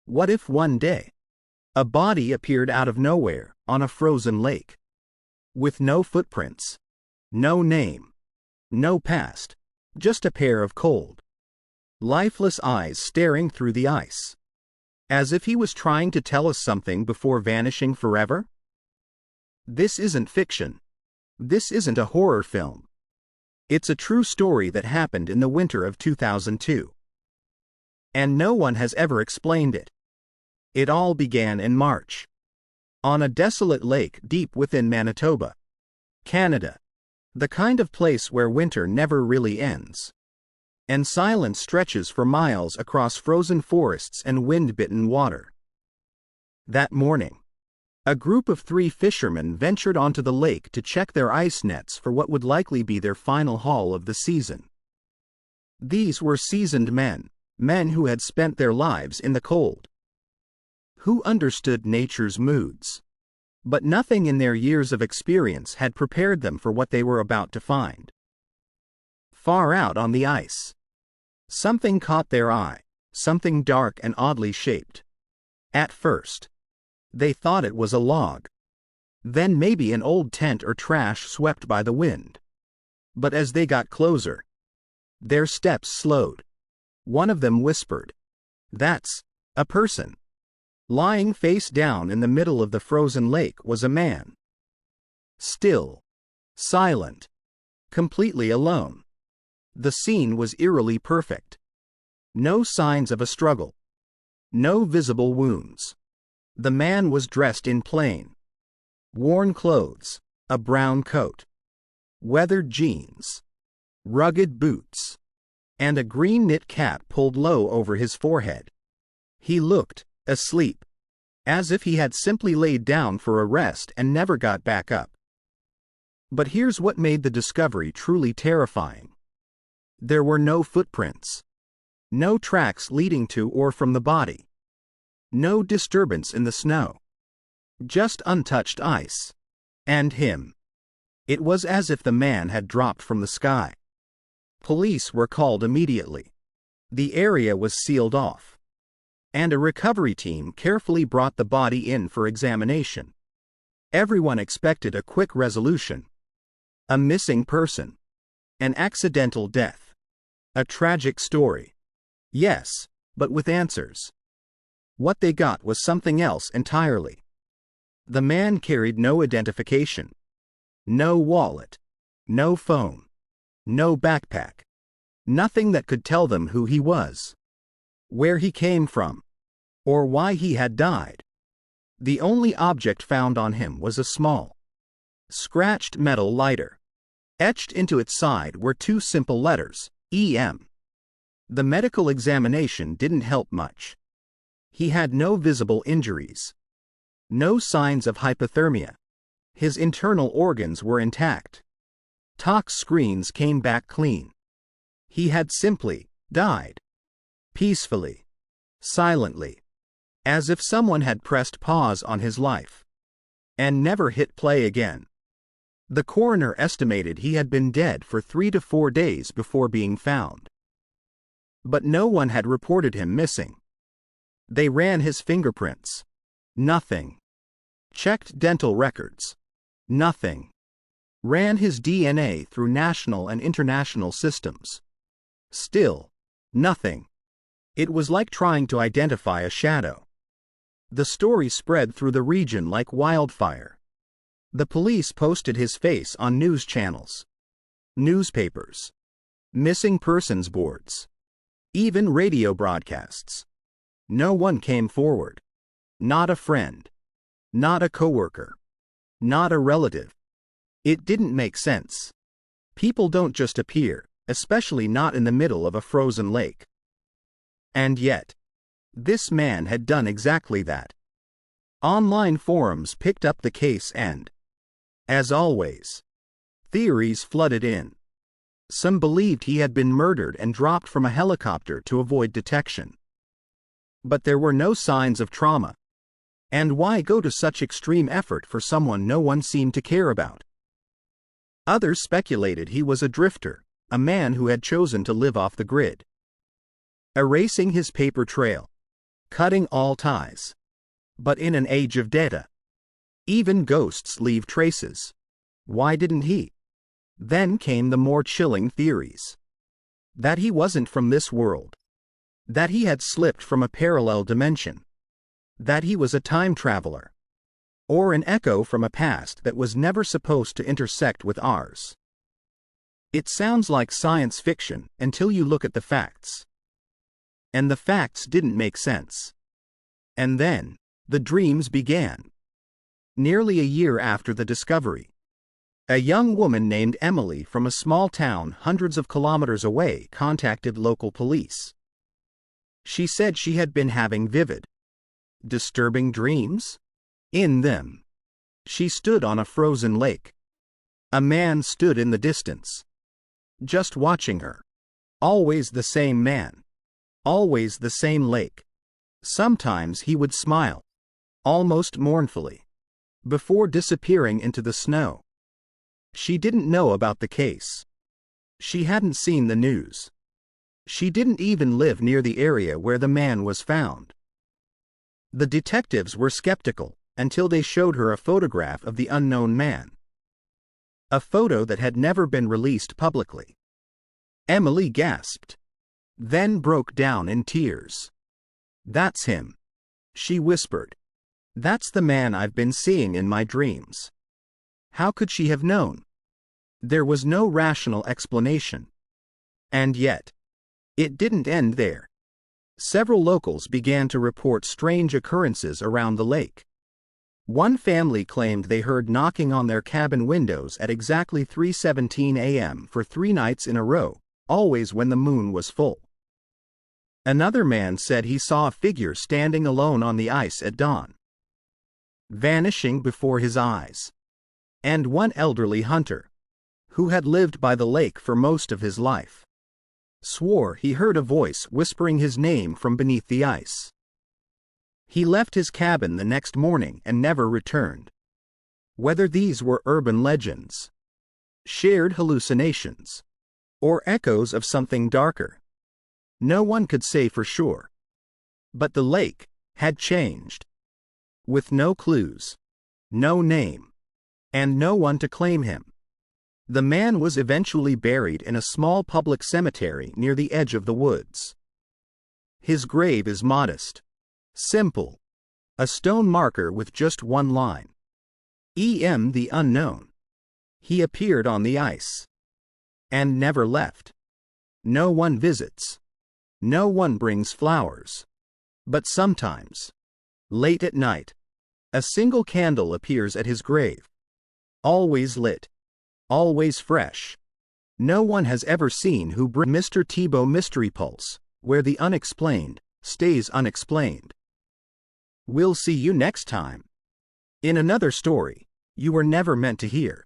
What if one day, a body appeared out of nowhere on a frozen lake? With no footprints, no name, no past, just a pair of cold, lifeless eyes staring through the ice, as if he was trying to tell us something before vanishing forever? This isn't fiction. This isn't a horror film. It's a true story that happened in the winter of 2002. And no one has ever explained it. It all began in March, on a desolate lake deep within Manitoba, Canada, the kind of place where winter never really ends, and silence stretches for miles across frozen forests and wind-bitten water. That morning, a group of 3 fishermen ventured onto the lake to check their ice nets for what would likely be their final haul of the season. These were seasoned men who had spent their lives in the cold, who understood nature's moods. But nothing in their years of experience had prepared them for what they were about to find. Far out on the ice, something caught their eye, something dark and oddly shaped. At first, they thought it was a log, then maybe an old tent or trash swept by the wind. But as they got closer, their steps slowed. One of them whispered, "That's a person." Lying face down in the middle of the frozen lake was a man. Still, silent, completely alone. The scene was eerily perfect. No signs of a struggle. No visible wounds. The man was dressed in plain, worn clothes, a brown coat, weathered jeans, rugged boots, and a green knit cap pulled low over his forehead. He looked asleep, as if he had simply laid down for a rest and never got back up. But here's what made the discovery truly terrifying. There were no footprints, no tracks leading to or from the body, no disturbance in the snow, just untouched ice, and him. It was as if the man had dropped from the sky. Police were called immediately. The area was sealed off, and a recovery team carefully brought the body in for examination. Everyone expected a quick resolution. A missing person. An accidental death. A tragic story. Yes, but with answers. What they got was something else entirely. The man carried no identification. No wallet. No phone. No backpack. Nothing that could tell them who he was, where he came from, or why he had died. The only object found on him was a small, scratched metal lighter. Etched into its side were 2 simple letters, EM. The medical examination didn't help much. He had no visible injuries, no signs of hypothermia. His internal organs were intact. Tox screens came back clean. He had simply died. Peacefully. Silently. As if someone had pressed pause on his life and never hit play again. The coroner estimated he had been dead for 3 to 4 days before being found. But no one had reported him missing. They ran his fingerprints. Nothing. Checked dental records. Nothing. Ran his DNA through national and international systems. Still, nothing. It was like trying to identify a shadow. The story spread through the region like wildfire. The police posted his face on news channels, newspapers, missing persons boards, even radio broadcasts. No one came forward. Not a friend. Not a coworker. Not a relative. It didn't make sense. People don't just appear, especially not in the middle of a frozen lake. And yet, this man had done exactly that. Online forums picked up the case and, as always, theories flooded in. Some believed he had been murdered and dropped from a helicopter to avoid detection. But there were no signs of trauma. And why go to such extreme effort for someone no one seemed to care about? Others speculated he was a drifter, a man who had chosen to live off the grid, erasing his paper trail. cutting all ties. But in an age of data, even ghosts leave traces. Why didn't he? Then came the more chilling theories. That he wasn't from this world. That he had slipped from a parallel dimension. That he was a time traveler. Or an echo from a past that was never supposed to intersect with ours. It sounds like science fiction until you look at the facts. And the facts didn't make sense. And then, the dreams began. Nearly a year after the discovery, a young woman named Emily from a small town hundreds of kilometers away contacted local police. She said she had been having vivid, disturbing dreams. In them, she stood on a frozen lake. A man stood in the distance, just watching her. Always the same man. Always the same lake. Sometimes he would smile, almost mournfully, before disappearing into the snow. She didn't know about the case. She hadn't seen the news. She didn't even live near the area where the man was found. The detectives were skeptical until they showed her a photograph of the unknown man. A photo that had never been released publicly. Emily gasped, then broke down in tears. "That's him," she whispered. "That's the man I've been seeing in my dreams." How could she have known? There was no rational explanation. And yet, it didn't end there. Several locals began to report strange occurrences around the lake. One family claimed they heard knocking on their cabin windows at exactly 3:17 a.m. for 3 nights in a row, always when the moon was full. Another man said he saw a figure standing alone on the ice at dawn, vanishing before his eyes. And one elderly hunter, who had lived by the lake for most of his life, swore he heard a voice whispering his name from beneath the ice. He left his cabin the next morning and never returned. Whether these were urban legends, shared hallucinations, or echoes of something darker, no one could say for sure. But the lake had changed. With no clues, no name, and no one to claim him. The man was eventually buried in a small public cemetery near the edge of the woods. His grave is modest, simple, a stone marker with just one line. E.M. the unknown. He appeared on the ice. And never left. No one visits. No one brings flowers. But sometimes, late at night, a single candle appears at his grave. Always lit. Always fresh. No one has ever seen who brings Mr. Tebow Mystery Pulse, where the unexplained stays unexplained. We'll see you next time in another story you were never meant to hear.